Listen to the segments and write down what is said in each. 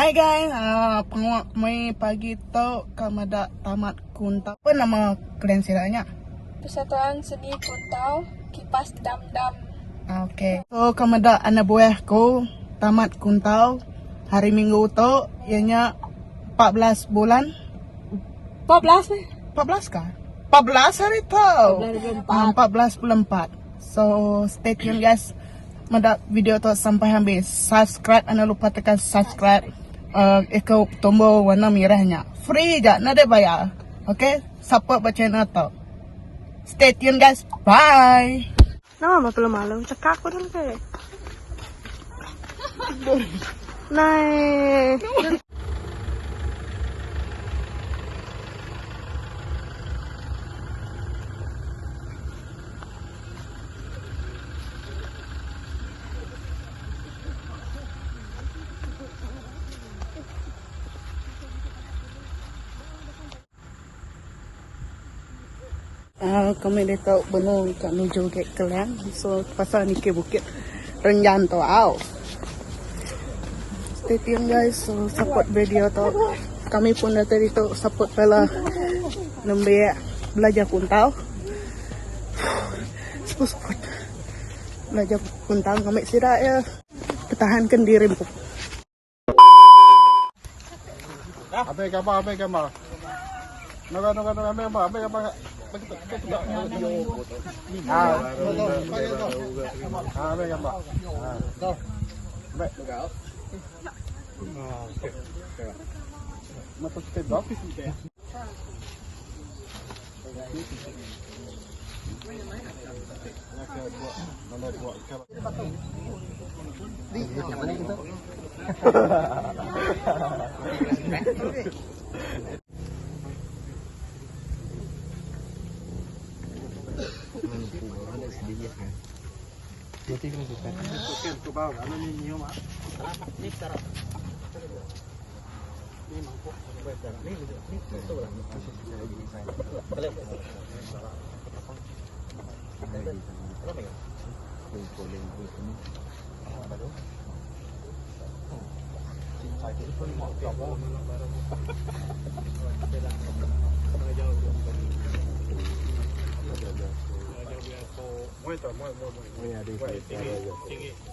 Hai guys, penguak mai pagi tu kami dah tamat kuntau. Apa nama kalian siranya? Persatuan Seni Kuntau Kipas Dam-Dam. Okay. So kami dah anak buah ku tamat kuntau hari Minggu tu ianya 14 bulan. 14 ni? 14 kah? 14 hari tu. 14 bulan 4. So stay tune guys. Mendak video tu sampai habis. Subscribe, jangan lupa tekan subscribe. Ikut tombol warna merahnya. Free je, nak ada bayar. Okay? Support buat channel tu. Stay tune guys. Bye. Nama apa malu? Cekak aku dah ke? Naik. Kami dah tahu benar kat menuju ke Klang. So pasal ni ke Bukit Renjan tu au. Stay tune guys. So support video tu. Kami pun dah tadi tu support pala nembe belajar kuntau. Support belajar kuntau kami sira ya. Pertahankan diri. Apa gambar? Naga, apa gambar?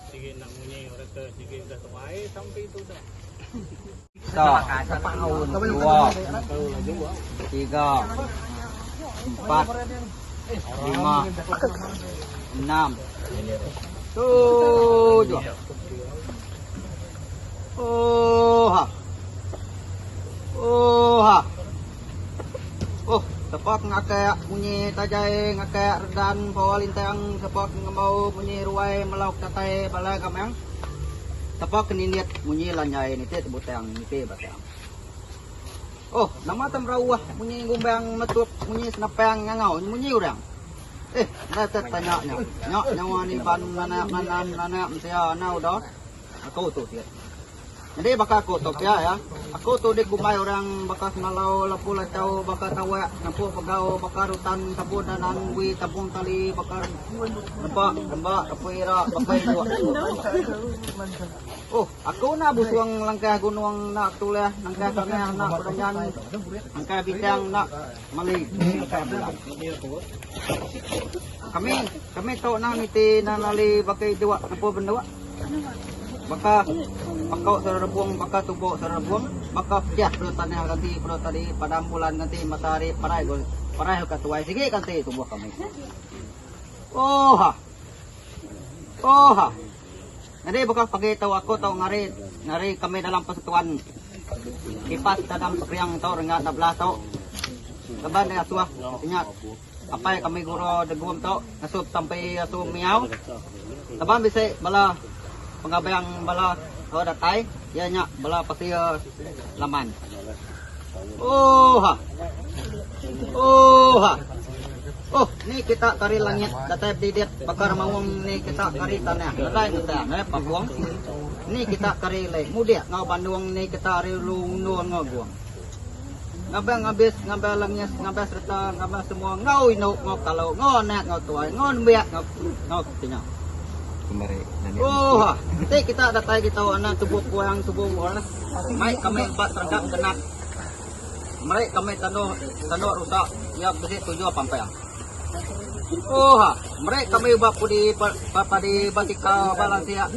Sige nak bunyi orang tu sige dah terbaik sampai tu dah. Setahun, 2, 3, 4, 5, 6, 7. Oh, sepak ngakak bunyi tajai ngakak redan bawa lintang sepak ngembau bunyi ruai melauk tatai balai kamang. Sepak kenindiat bunyi lanjai nite tebutang nite batang. Oh, nama temrawah bunyi gumbang metup bunyi senapang ngangau bunyi urang. Dah tanya nyak nyawa ni ban mana mesti nau dah. Aku tu dia. Jadi bakal aku tu ya. Aku tu di kumai orang bakal semalau lapu lacau bakal tawak nampu pegau bakal rutan tabun dan angwi tabung tali bakal lembak kepuira bakal dua. Oh, aku nak busuang langkah gunung nak tulah langkah tanah nak peranyan langkah bintang nak mali kami tahu nak niti nanali pakai dua apa benda baka sarabung baka tubo sarabung baka ya perlu tanah ganti perlu tadi pada bulan ganti matahari parai katuai sige ganti tubuh kami. Oh ha jadi baka pagi tahu aku tahu ngari kami dalam persatuan kipas dalam sepriang tahu rengat 16 tahu leban dengan suah ingat apa yang kami guru degum tahu asup sampai asup miau leban bisa bala pengabayang bala datai ya nyak bala pasti laman. Oh ha ni kita kari langit datai didit bakar mawang ni kita kari tanah datai kita papuang ni kita kari le mudia ngau Bandung ni kita kari lunun ngau buang ngabang habis ngabang langit ngabang serta ngabang semua ngau inuk ngau kalau ngau nak ngau tuai ngau biak ngau tinya. Oh, nanti kita datai kita anak tubuh kuang tubuh orang Mai kami empat terdak genap. Mereka kami tano rusak ya besi tujuh pampang. Oh ha, mereka kami bapu di batika balansia.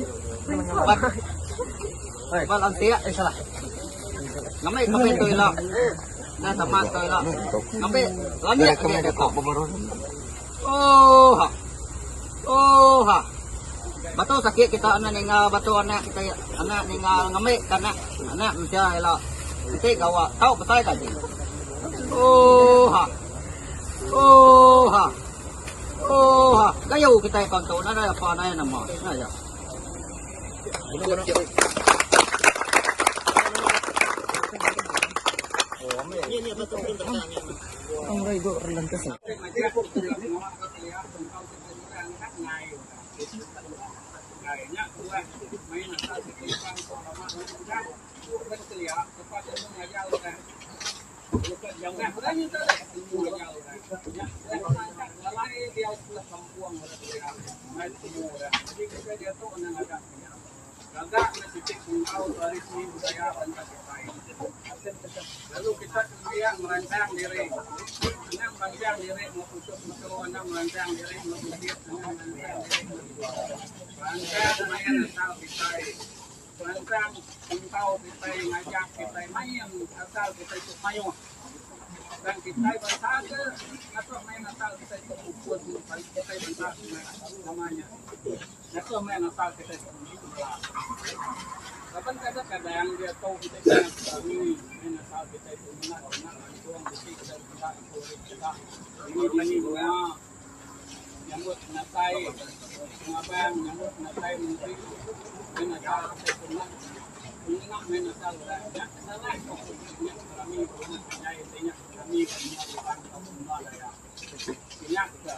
Balansia salah. Kami tu ilah. Nah sama tu ilah. Kami lanjut ke kau. Oh ha. Oh ha. Batu sakit kita anak ningal batu anak kita anak ningal ngamik karena anak mesti ilah. Kita gawa tahu pasal tadi. Oh ha. Oh ha. Oh ha. Gayo kita kontrol ada apa nama. Nah ya. Lalu kita kemudian merancang diri, merancang diri mau putus merancang diri mau bukit, merancang main asal kita, merancang engkau kita ngajak kita main asal kita ikut mayu, dan kita bersatu atau main asal kita ikut ukur kita bersatu namanya, atau main asal kita ikut kapan kadang dia tahu kita kami menasal kita itu benar langsung kita ini bunga nyambut natai mengabang nyambut natai menteri menasal kita benar ingat menasal ya salah kami punya intinya kami punya semua ya ingat kita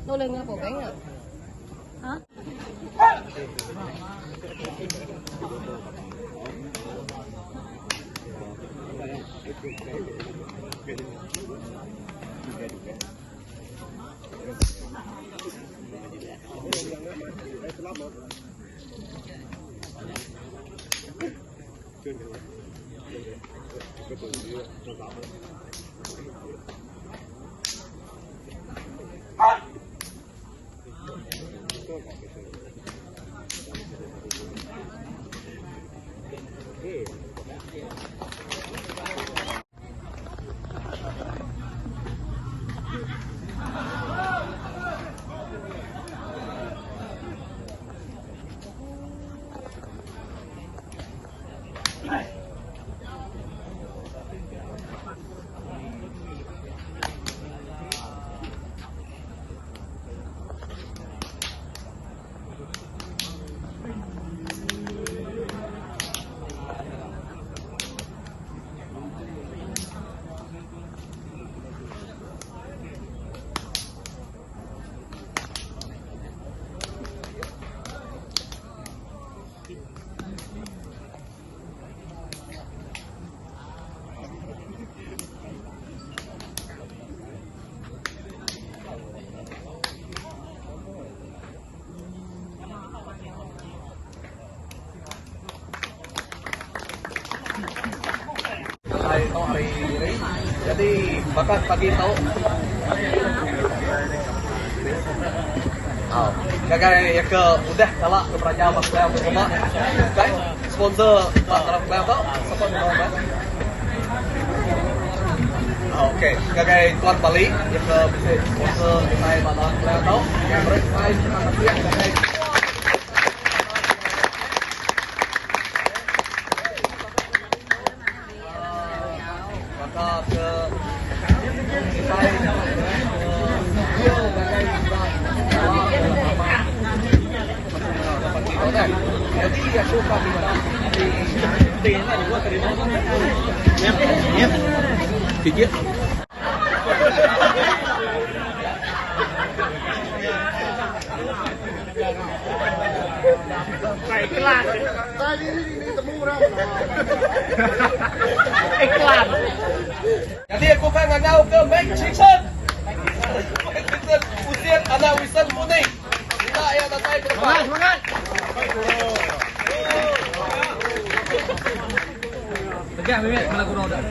Nó lên nga bộ bánh à? Hả? Jadi bakal pagi tahu. Gagai ya ke udah salah ke Praja Bakal untuk rumah. Kan sponsor Pak Taraf Bel tau, support rumah. Oke, sebagai tuan Bali yang bisa saya batal atau mereka kita kasih sebagai maka ke jadi ya suka di gua terima Fikir Jadi aku pengen ngau ke Mike Jackson. Usian anak Wisan Muni. Kita yang datang ke depan. Semangat. Tegak Mehmet, malah kurang udah.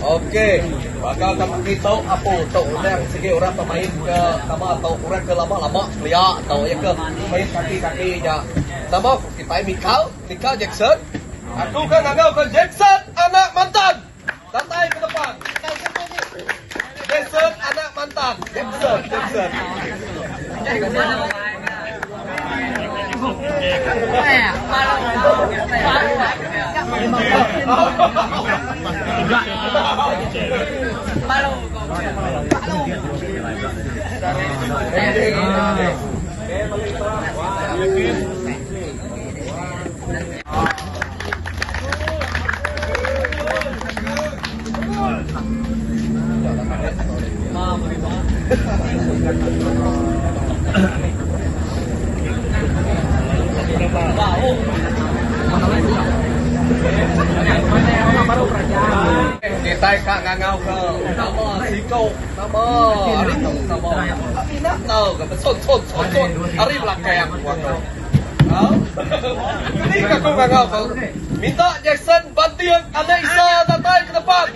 Oke, bakal kami kita apa tahu orang segi orang pemain ke sama atau orang ke lama-lama lihat atau ya ke main kaki-kaki ya. Sama kita Michael Jackson. Aku kan ngagau ke Jackson anak mantan. Santai ke depan. Jackson anak mantan. Jackson. Kita kak ngangau ke nama Siko nama Arif nama Aminah tahu kan son Arif lah kayak waktu ini aku ngangau ke minta Jackson bantuan anak Isa datang ke depan.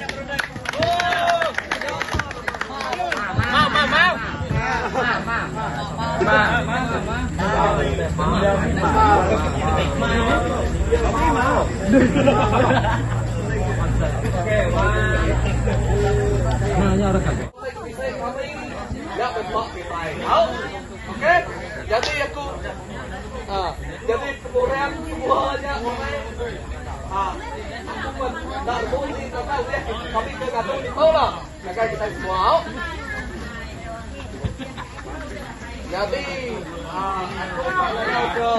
Oke, jadi aku, jadi kemudian semuanya aku pun tak bunyi tak tahu deh, tapi kita tahu di mana lah, maka kita semua. Jadi aku mau ke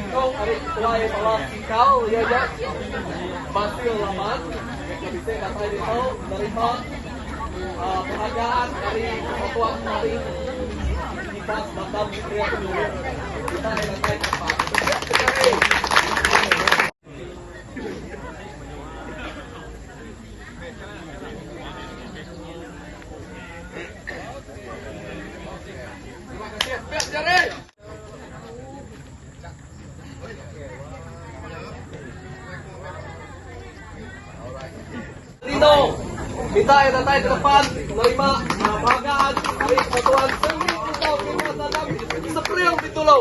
kau hari mulai malam kau ya ya Basil Laman yang bisa dapat itu menerima penghargaan dari ketua hari kita datang pria penyuluh kita yang dapat tempat. Lino, kita yang datang ke depan menerima penghargaan dari Persatuan Seni Pulau Kalimantan Selatan Sepriang Bintulu.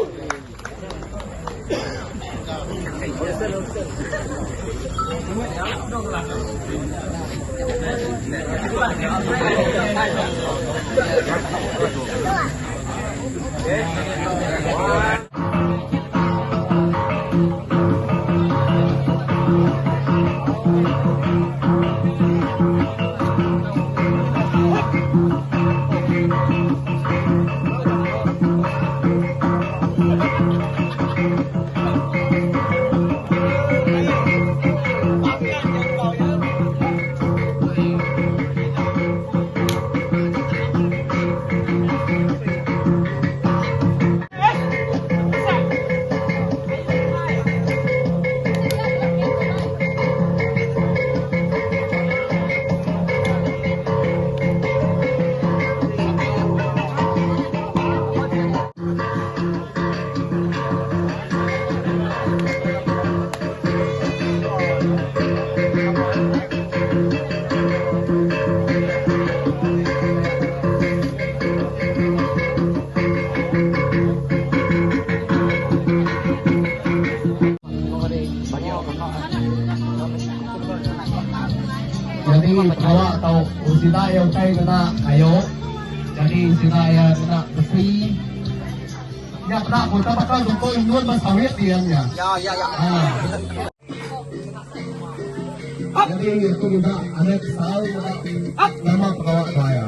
Jadi awak tahu sila yang kay kena kayo. Jadi sila yang kena besi. Ya pernah kita bakal untuk indun masawit dia ya. Ya. Jadi itu juga ada kesal nama pelawak saya.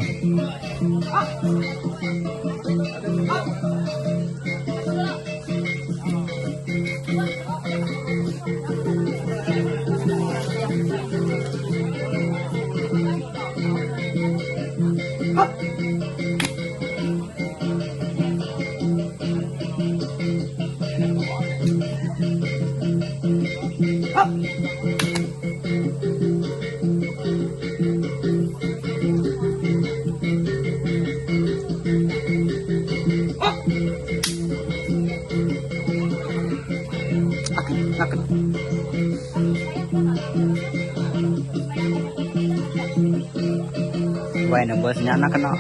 Bueno, bosnya anak kena.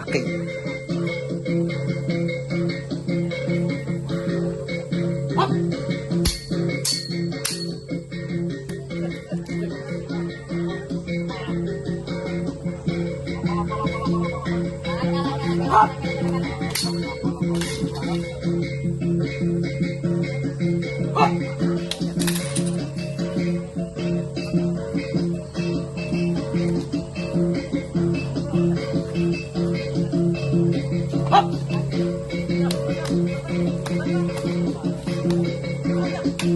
Oke.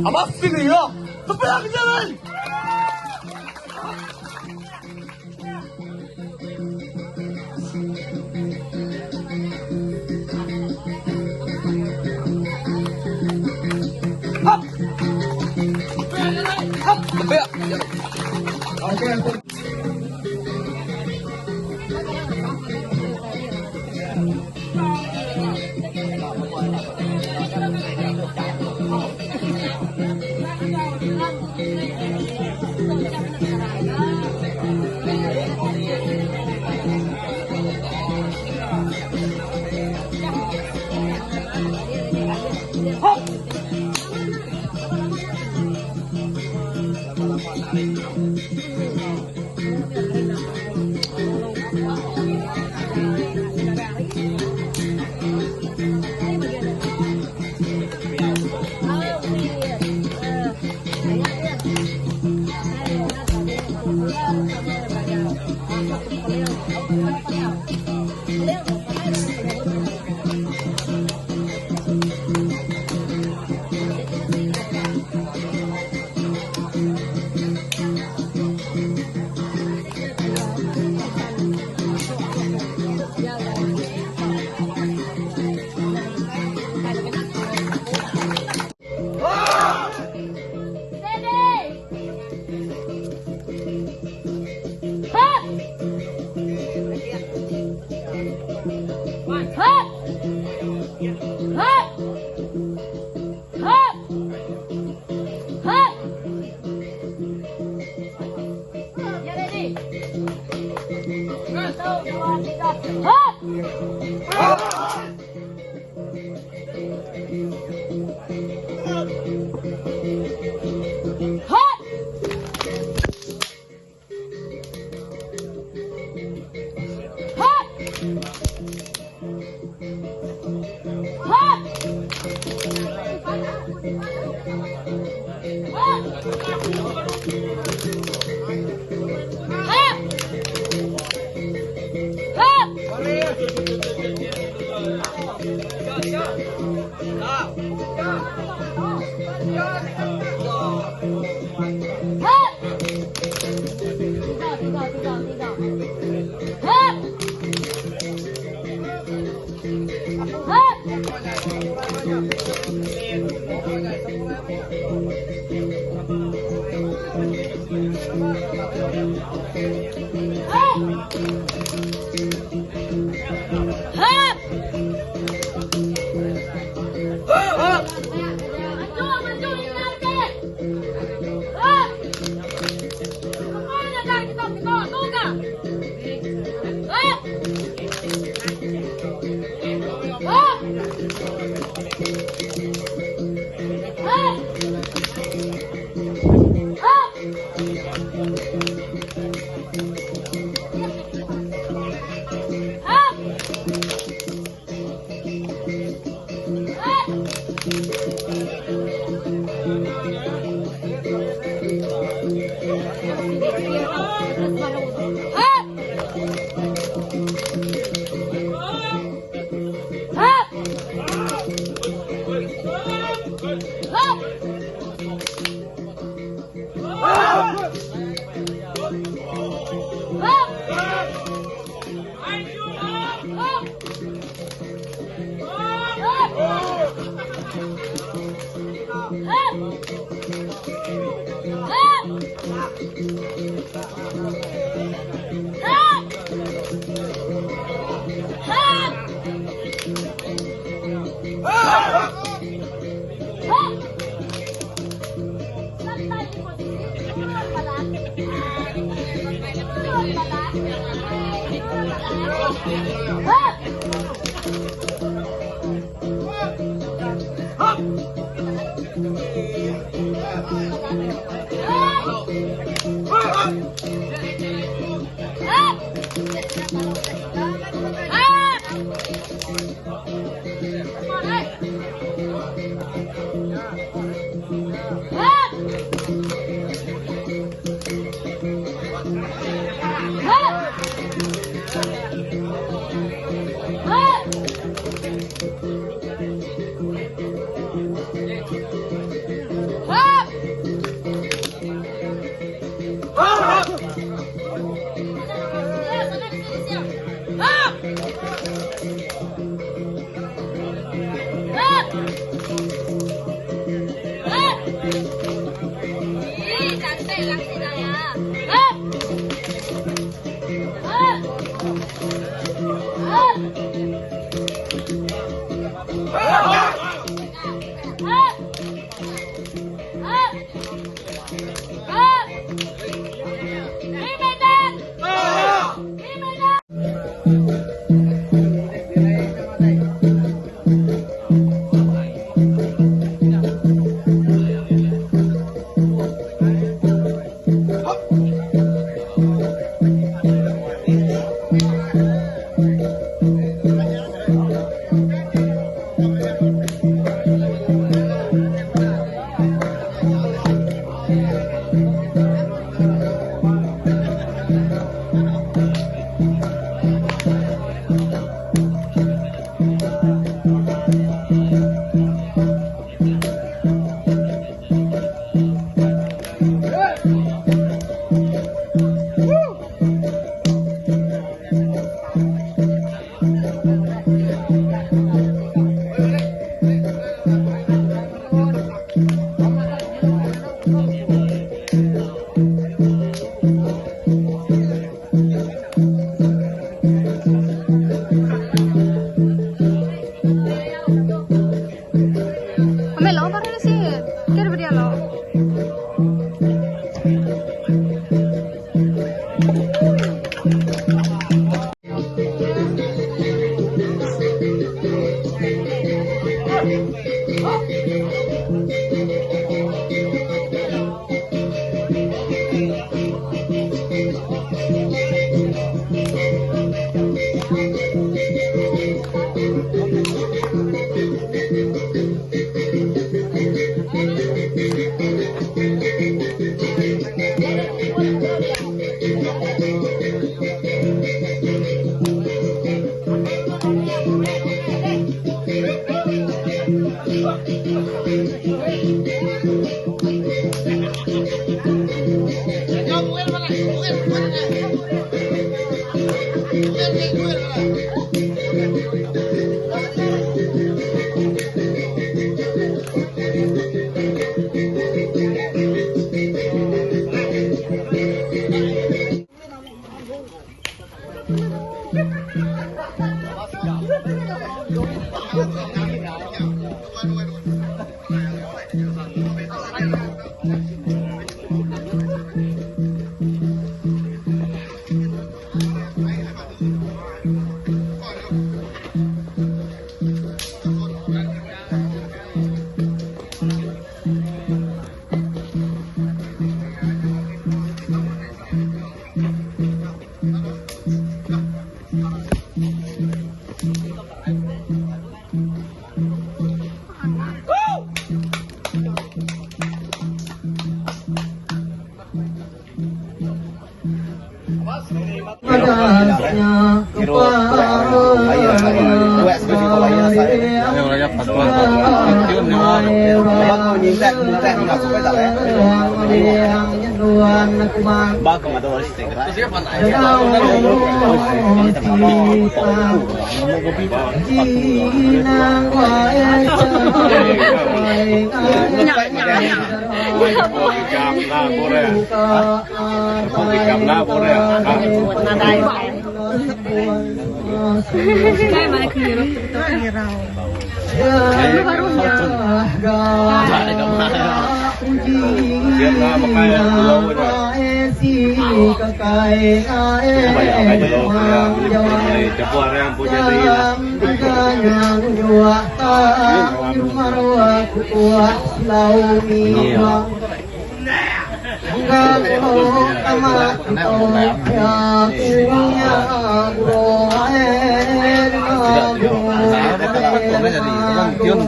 Abang sini ya. Tepi jalan. Oke.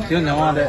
Tiun nyawa deh.